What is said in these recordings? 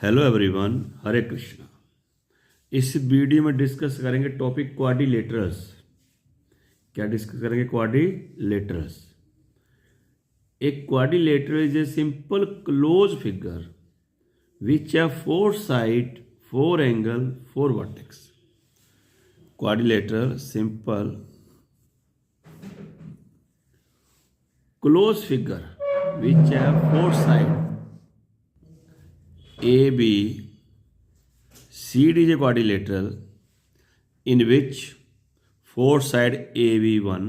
Hello everyone, हरे कृष्णा। इस video में discuss करेंगे टॉपिक क्वाड्रिलेटरल्स। क्या डिस्कस करेंगे? क्वाड्रिलेटरल्स। एक quadrilateral is a simple close figure which have four side, four angle, four vertex. Quadrilateral simple close figure which have four side A, B, CD is a quadrilateral in which four side AB1,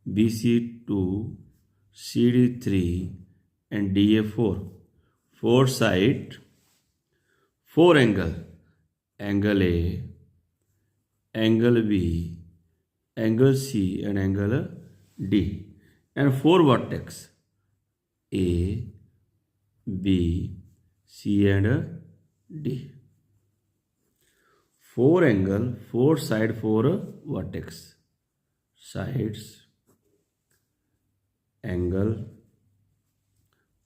BC2, CD3 and DA4. Four side, four angle, angle A, angle B, angle C and angle D, and four vertex A, B, C and D. Four angle, four side, four vertex. Sides, angle,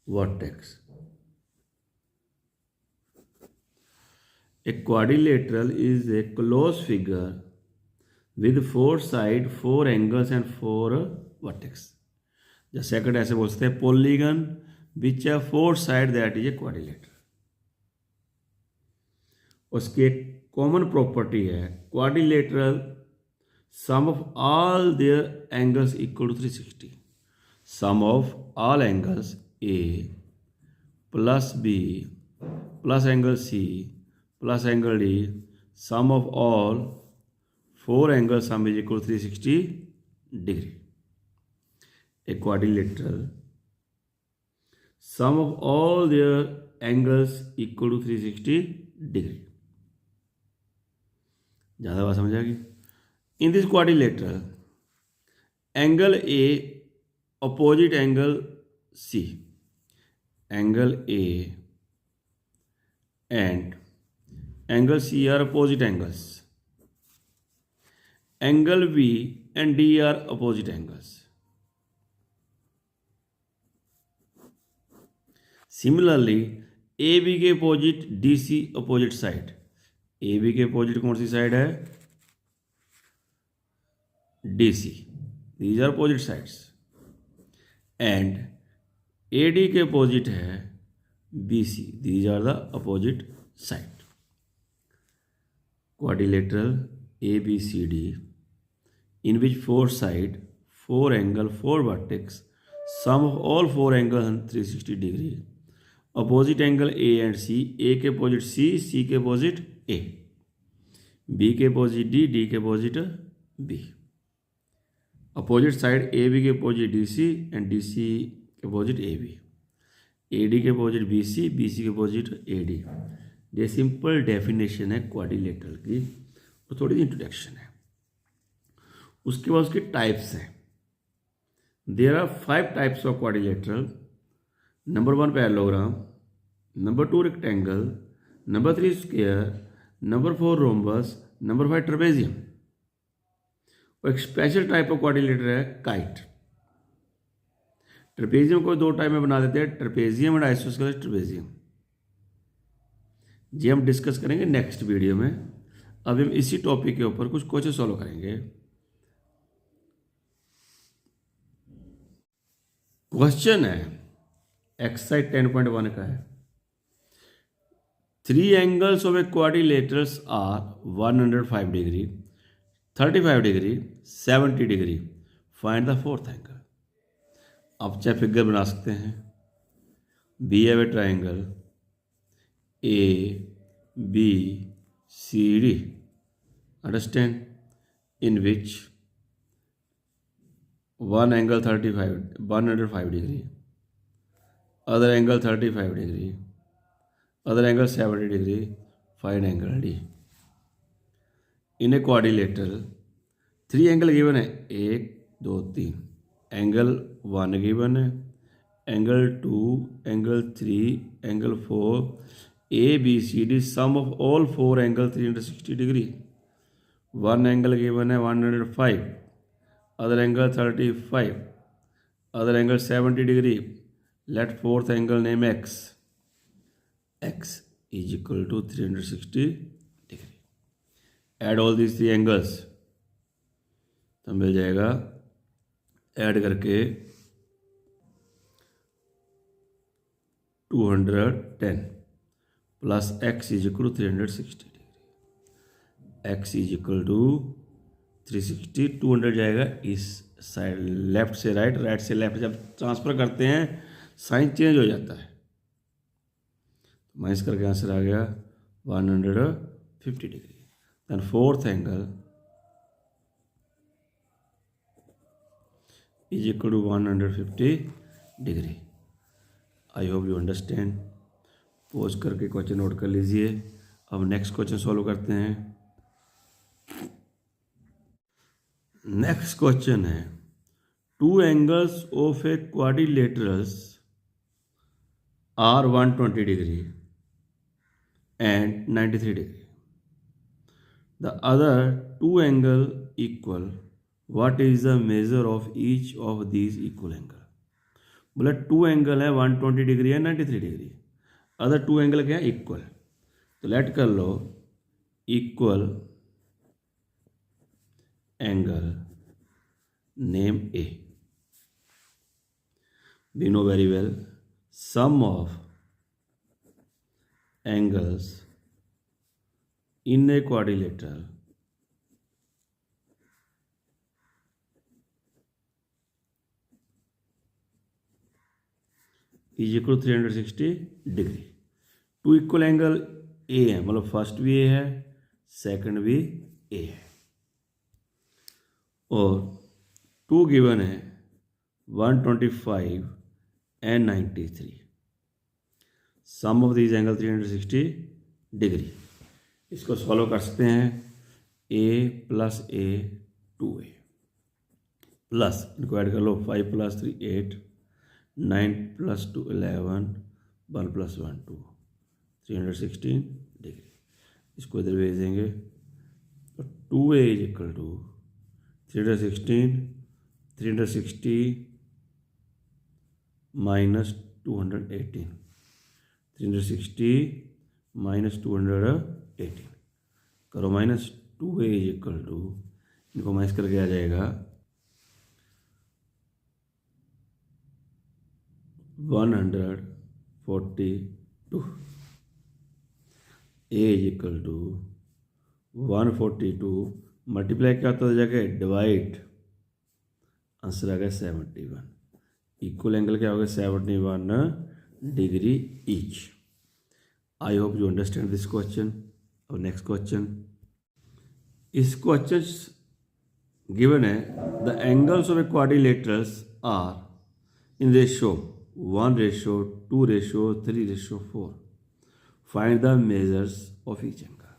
vertex. A quadrilateral is a closed figure with four side, four angles and four vertex. The second ऐसे बोलते हैं polygon which have four side, that is a quadrilateral. उसकी एक common property है quadrilateral sum of all their angles equal to 360. Sum of all angles A plus B plus angle C plus angle D, sum of all four angle sum is equal to 360 degree. A quadrilateral sum of all their angles equal to 360 degree. ज़्यादा बात समझ आएगी. In this quadrilateral, angle A opposite angle C, angle A and angle C are opposite angles. Angle B and D are opposite angles. Similarly A B के opposite D C opposite side. A B के opposite कौन C side है? D C. These are opposite sides. And A D के opposite है B C. These are the opposite side. Quadrilateral A B C D in which four side, four angle, four vertex, sum of all four angle 360 degree. Opposite angle A and C. A के opposite C, सी के opposite A, B के opposite D, D के opposite B. Opposite side A B के opposite D C and D C के opposite A B. A D के opposite B C, B C के opposite A D. ये simple definition है quadrilateral की और थोड़ी सी इंट्रोडक्शन है. उसके बाद उसके टाइप्स हैं. There are 5 types of quadrilateral. Number 1 parallelogram, number 2 rectangle, number 3 square, number 4 rhombus, number 5 trapezium. और एक स्पेशल टाइप ऑफ क्वाड्रिलेटर है काइट. ट्रेपेजियम को 2 टाइप में बना देते हैं, ट्रेपेजियम एंड आइसोस्केलेस ट्रेपेजियम. जी हम डिस्कस करेंगे नेक्स्ट वीडियो में. अभी हम इसी टॉपिक के ऊपर कुछ क्वेश्चन सॉल्व करेंगे. क्वेश्चन है एक्सरसाइज 10.1 का है. 3 angles of a quadrilaterals are 105 degree, 35 degree, 70 degree. Find the fourth angle. आप चाहे फिगर बना सकते हैं. We have a triangle A B C D, understand, in which one angle 105 degree, other angle 35 degree, other angle 70 degree. Find angle D. In a quadrilateral 3 angle given है, 1 2 3. Angle 1 given है, angle 2, angle 3, angle 4. A B C D, sum of all 4 angle 360 degree. 1 angle given है 105, other angle 35, other angle 70 degree. Let fourth angle name X. x is equal to 360 degree. Add all these three angles, तो मिल जाएगा add करके 210 plus x is equal to 360 degree. x is equal to 360, 200 जाएगा इस side, left से right, right से left. जब transfer करते हैं साइन चेंज हो जाता है। माइनस करके आंसर आ गया 150 degree. Then fourth angle is equal to 150 degree. I hope you understand. Pause करके क्वेश्चन नोट कर लीजिए। अब नेक्स्ट क्वेश्चन सॉल्व करते हैं। नेक्स्ट क्वेश्चन है, two angles of a quadrilaterals are 120 degree and 93 degree. The other two angle equal. What is the measure of each of these equal angle? बोला to angle है 120 degree है 93 degree, other two angle क्या है equal. तो let कर लो equal angle name A. We know very well sum of angles in a quadrilateral is equal to 360 degree. Two equal angle A है, मतलब first भी ए है सेकंड भी ए है, और टू गिवन है 125 and 93। Sum of these angle 360 degree. इसको solve कर सकते हैं। A plus a 2a plus, इनको ऐड कर लो 5 प्लस 3 8, 9 प्लस 2 11, 1 प्लस 1 2, 316 डिग्री। इसको इधर भेज देंगे तो 2a is equal to 360 minus 218, 360 minus 218 करो minus 2a is equal to, इनको माइनस करके आ जाएगा 142। a is equal to 142 multiply क्या होता है जाके डिवाइड, आंसर आ गया 71। इक्वल एंगल क्या हो गया 71 degree each. I hope you understand this question. और नेक्स्ट क्वेश्चन, इस क्वेश्चन गिवन है the angles of a quadrilaterals are in ratio 1:2:3:4। Find the measures of each angle.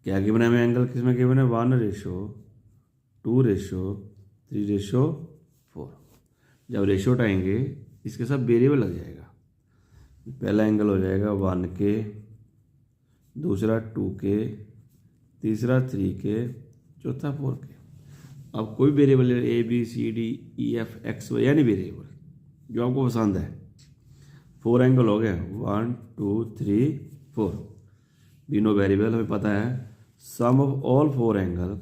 क्या गिवन है हमें एंगल, किसमें गिवन है 1:2:3:4। जब रेशो उठाएंगे इसके साथ वेरिएबल लग जाएगा। पहला एंगल हो जाएगा 1K, दूसरा 2K, तीसरा 3K, चौथा 4K। अब कोई वेरिएबल ABCDEFX यानी वेरिएबल जो आपको पसंद है। 4 एंगल हो गए 1 2 3 4। वी नो वेरिएबल, हमें पता है sum of all 4 angle,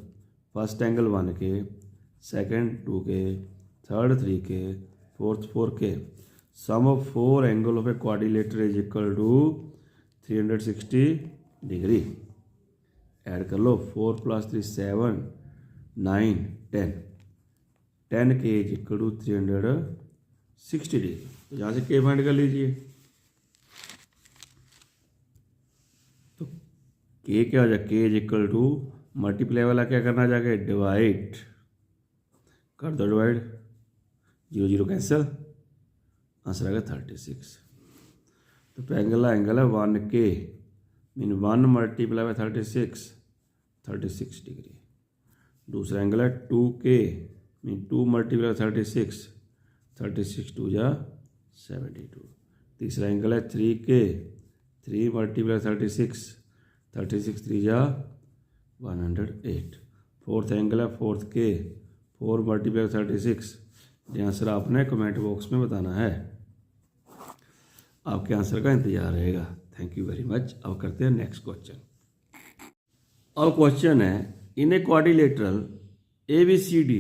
first angle 1K, second 2K, third 3K, fourth 4K। Sum of 4 angle of a quadrilateral is equal to 360 degree. Add कर लो 4 plus 3 7 9 10, 10K is equal to 360 degree. तो यहाँ से K find कर लीजिए। तो K क्या हो जाए, K is equal to multiply वाला क्या करना जाके डिवाइड कर दो, डिवाइड 0 0 कैंसिल, आंसर आ गया 36। तो पहला एंगल है 1K mean 1 multiply by 36 degree. दूसरा एंगल है 2K मीन 2 मल्टीप्लाई 36 2 जा 72। तीसरा एंगल है 3K, 3 मल्टीप्लाई 36 3 जा 108। फोर्थ एंगल है 4K, 4 मल्टीप्लाई 36। ये आंसर आपने कमेंट बॉक्स में बताना है। आपके आंसर का इंतजार रहेगा। Thank you very much. अब करते हैं नेक्स्ट क्वेश्चन। अब क्वेश्चन है, in a quadrilateral ABCD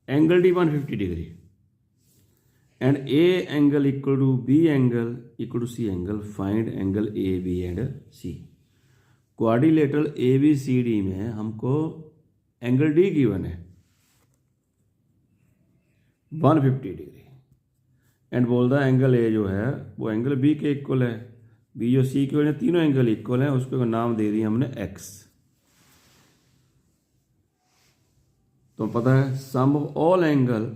angle D 150 degree and A angle equal to B angle equal to C angle, find angle A, B and C। Quadrilateral ABCD में हमको angle D given है 150 degree and बोल रहा है angle A जो है वो angle B के इक्वल है, B जो C के इक्वल है, तीनों एंगल इक्वल हैं, उसको नाम दे दिया हमने X। तो पता है sum of all angle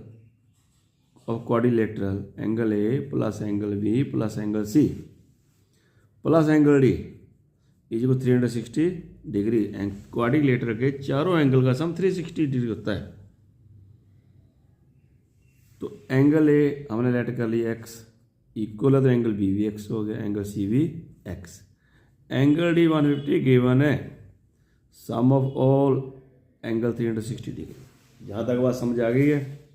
of quadrilateral angle A plus angle B plus angle C plus angle D is equal 360 degree. Quadrilateral के चारों एंगल का सम 360 डिग्री होता है। तो एंगल A हमने लेट कर लिया X इक्वल है, तो एंगल B भी X हो गया, एंगल C भी X। एंगल D 150 गिवन है, sum of all angle 360 degree. जहाँ तक बात समझ आ गई है,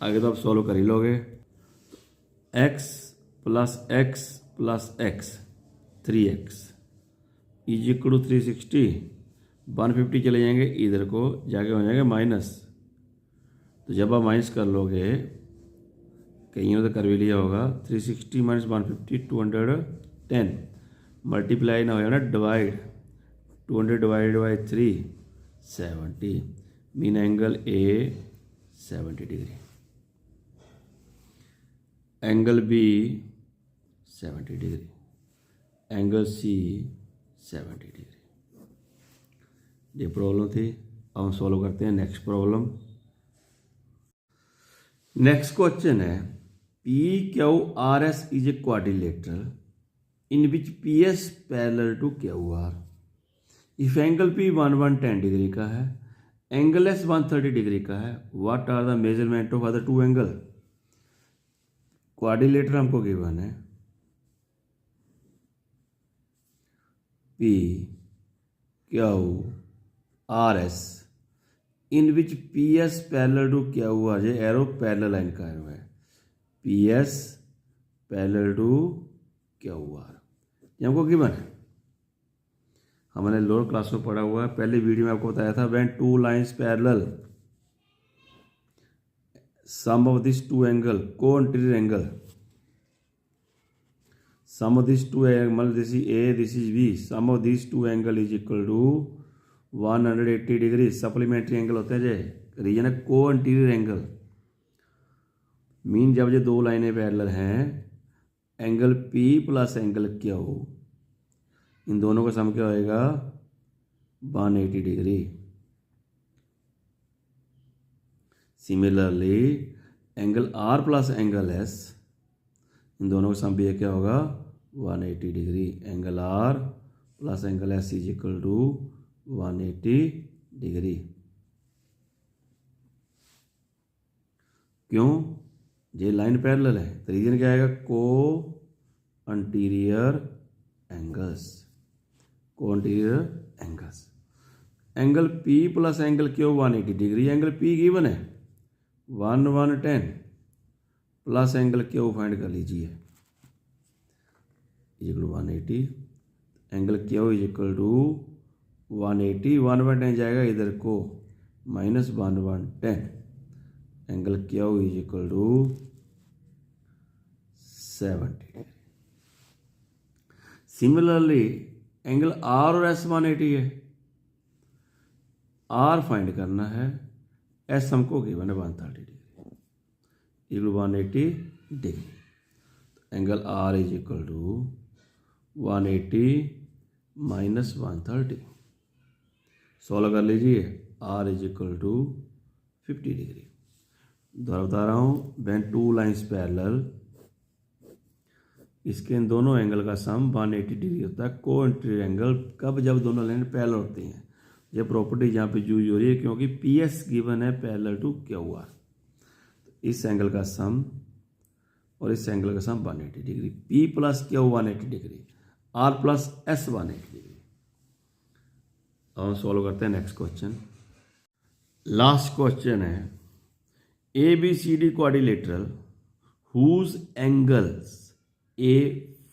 आगे तो आप सॉल्व कर ही लोगे। x plus x plus x 3x is equal to 360। 150 चले जाएंगे इधर को, जाके हो जाएंगे माइनस। तो जब आप माइनस कर लोगे, कहीं तो कर भी लिया होगा, 360 माइनस 150 210 मल्टीप्लाई ना हो जाए ना divide, 200 divide by 3 70 mean angle A 70 degree, angle B 70 degree, angle C 70 degree. ये प्रॉब्लम थी। अब हम सॉल्व करते हैं नेक्स्ट प्रॉब्लम। नेक्स्ट क्वेश्चन है, PQRS is a quadrilateral in which PS parallel to QR। If angle P 110 degree का है, angle S 130 degree का है, what are the measurement of other two angle. Quadrilateral हमको given है PQRS in which PS parallel to QR, ये arrow parallel line का arrow है, PS parallel to QR ये हमको गिवन है। हमने लोअर क्लास में पढ़ा हुआ है, पहले वीडियो में आपको बताया था, when two lines parallel sum of these two angle co-anterior angle, sum of these two angle, this is A, this is B, sum of these two angle is equal to 180 degree. Supplementary angle होते हैं जे, reason है co-anterior angle, mean जब ये दो लाइनें parallel हैं, angle P plus angle Q, इन दोनों का सम क्या होएगा 180 degree. Similarly angle R plus angle S, इन दोनों का सम भी क्या होगा 180 degree. Angle R plus angle S is equal to 180 degree. क्यों? ये लाइन पैरेलल है, तो रीजन क्या आएगा को अंटीरियर एंगल्स, को interior angles. Angle P plus angle Q 180 degree, angle P given है 110 प्लस एंगल Q फाइंड कर लीजिए is equal to 180, angle Q is equal to 180, 110 जाएगा इधर को minus 110, angle Q is equal to 70। Similarly angle R और S 180 है, R find करना है, S हमको गिवन है 130 degree equal 180 degree. Angle R is equal to 180 minus 130, solve कर लीजिए, R is equal to 50 degree. दोबारा बता रहा हूँ, व्हेन टू लाइंस पैरेलल, इसके इन दोनों एंगल का सम 180 डिग्री होता है। को एंटीरियर एंगल कब, जब दोनों लाइन पैरेलल होती हैं। ये प्रॉपर्टी यहाँ पे यूज हो रही है क्योंकि PS गिवन है पैरेलल टू QR। इस एंगल का सम और इस एंगल का sum 180 degree, P plus Q 180 degree, R plus S 180 degree. अब हम सॉल्व करते हैं नेक्स्ट क्वेश्चन। लास्ट क्वेश्चन है, ABCD quadrilateral whose angles A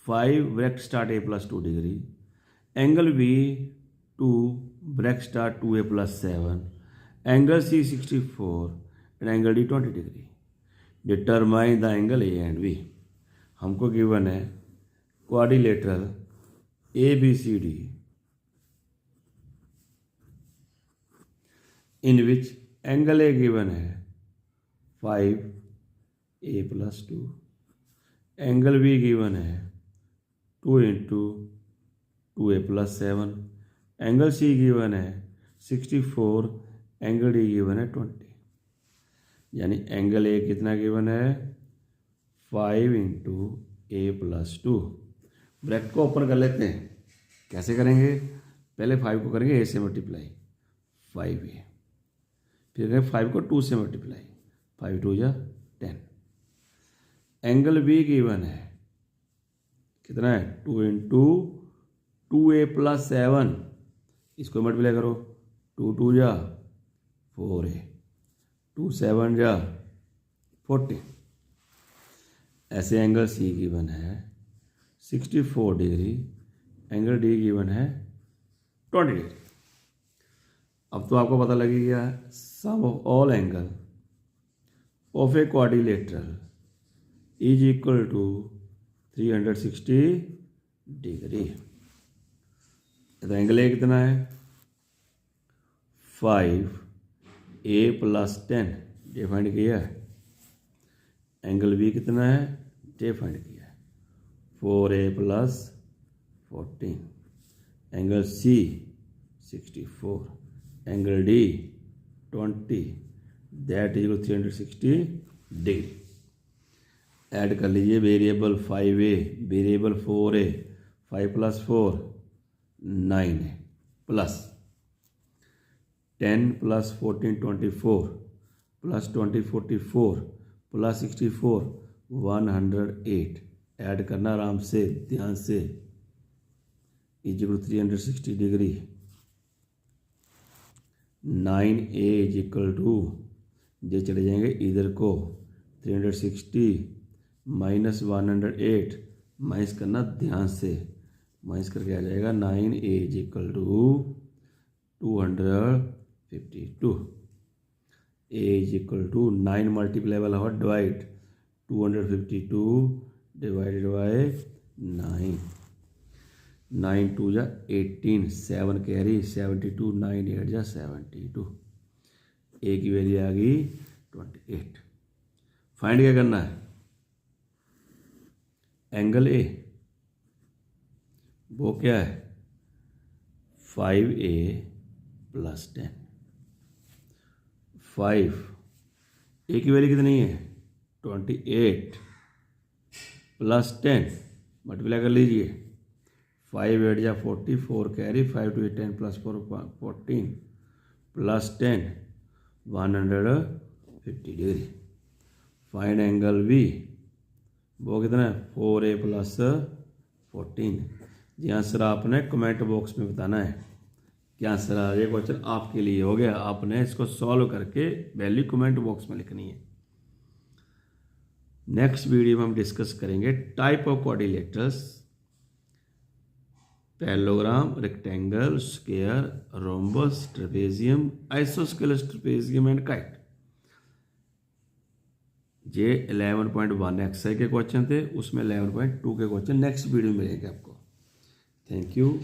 5 bracket start A plus 2 degree, angle B 2 bracket start 2a plus 7, angle C 64 and angle D 20 degree. Determine the angle A and B. हमको given है quadrilateral A B C D in which angle A given है 5a plus 2, angle B given है 2 into 2a plus 7, angle C given है 64, angle D given है 20। यानी angle A कितना given है 5 into ए plus 2। Bracket को open कर लेते हैं। कैसे करेंगे? पहले 5 को करेंगे ए से मल्टीप्लाई 5a, फिर करेंगे 5 को 2 से मल्टीप्लाई 5 2 जा 10। एंगल बी गिवन है कितना है 2 इंटू 2a प्लस 7, इसको मल्टीप्लाई करो 2 2 जा 4a, 2 7 जा 40। ऐसे एंगल सी गिवन है 64 डिग्री, एंगल डी गिवन है 20 डिग्री। अब तो आपको पता लगी गया sum of all angle of a quadrilateral is equal to 360 degree. तो एंगल ए कितना है 5a प्लस 10 डिफाइंड किया है। एंगल बी कितना है डिफाइंड किया है 4a plus 14, angle C 64, angle D 20, that is 360 degree. Add कर लीजिए variable 5a, variable 4a, 5 plus 4 9a, plus 10 plus 14 24, plus 20 44, plus 64 108। Add करना आराम से, ध्यान से। Is equal 360 degree. 9a is equal to, ये चले जाएंगे इधर को 360 माइनस 108, माइनस करना ध्यान से, माइनस करके आ जाएगा 9a is equal to 252। a is equal to 9 multiply वाला हो डिवाइड 252 डिवाइडेड बाय 9, 9 2 जा 18, 7 कैरी 72, 9 8 जा 72। ए की वैल्यू आ गई 28। फाइंड क्या करना है? एंगल ए वो क्या है 5a प्लस 10। 5 ए की वैल्यू कितनी है 28 प्लस 10 मल्टीप्लाई कर लीजिए 5 8 जा 40, 4 carry 5 2 8 10 plus 4 14 plus 10 150 degree. Find angle B वो कितना है 4a प्लस 14। जी आंसर आपने कमेंट बॉक्स में बताना है क्या आंसर आ रहा है। क्वेश्चन आपके लिए हो गया, आपने इसको सॉल्व करके वैल्यू कमेंट बॉक्स में लिखनी है। नेक्स्ट वीडियो में हम डिस्कस करेंगे type of quadrilaterals, parallelogram, rectangle, square, rhombus, trapezium, isosceles trapezium and kite. ये 11.1 एक्सरसाइज के क्वेश्चन थे, उसमें 11.2 के क्वेश्चन नेक्स्ट वीडियो में मिलेंगे आपको। Thank you.